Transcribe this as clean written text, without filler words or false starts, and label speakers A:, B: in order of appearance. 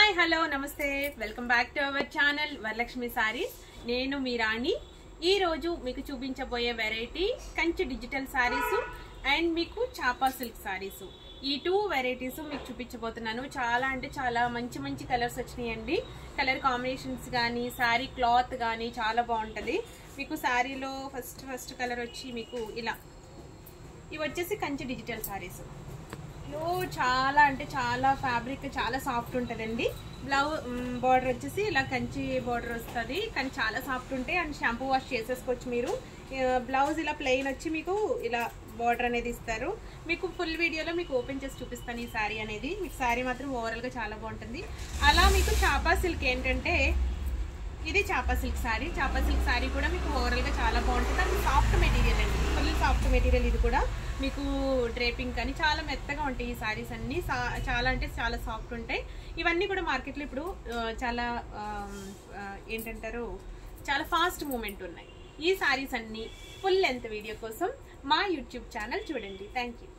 A: Hi hello నమస్తే welcome back to our channel Varalakshmi saris. నేను మీ రాణి. ఈ రోజు మీకు చూపించబోయే variety Kanchi digital saris and మీకు చాపా సిల్క్ సారీస్. ఈ టూ వెరైటీస్ మీకు చూపించబోతున్నాను. చాలా అంటే చాలా మంచి మంచి కలర్స్ వచ్చినాయండి. కలర్ కాంబినేషన్స్ కానీ సారీ క్లాత్ కానీ చాలా బాగుంటుంది. మీకు సారీలో ఫస్ట్ కలర్ వచ్చి మీకు ఇలా, ఇవి వచ్చేసి కంచి డిజిటల్ సారీస్. చాలా అంటే చాలా ఫ్యాబ్రిక్ చాలా సాఫ్ట్ ఉంటుందండి. బార్డర్ వచ్చేసి ఇలా కంచి బార్డర్ వస్తుంది, కానీ చాలా సాఫ్ట్ ఉంటాయి అండ్ షాంపూ వాష్ చేసేసుకోవచ్చు మీరు. బ్లౌజ్ ఇలా ప్లెయిన్ వచ్చి మీకు ఇలా బార్డర్ అనేది ఇస్తారు. మీకు ఫుల్ వీడియోలో మీకు ఓపెన్ చేసి చూపిస్తాను ఈ శారీ అనేది. మీకు శారీ మాత్రం ఓవరాల్గా చాలా బాగుంటుంది. అలా మీకు చాపా సిల్క్ ఏంటంటే ఇది చాపా సిల్క్ శారీ. చాపా సిల్క్ శారీ కూడా మీకు ఓవరాల్గా చాలా బాగుంటుంది. అది సాఫ్ట్ మెటీరియల్ అండి, ఫుల్ సాఫ్ట్ మెటీరియల్. ఇది కూడా మీకు డ్రేపింగ్ కానీ చాలా మెత్తగా ఉంటాయి ఈ శారీస్ అన్నీ. చాలా అంటే చాలా సాఫ్ట్ ఉంటాయి. ఇవన్నీ కూడా మార్కెట్లో ఇప్పుడు చాలా ఏంటంటారు, చాలా ఫాస్ట్ మూమెంట్ ఉన్నాయి. ఈ శారీస్ అన్నీ ఫుల్ లెంత్ వీడియో కోసం మా యూట్యూబ్ ఛానల్ చూడండి. Thank you.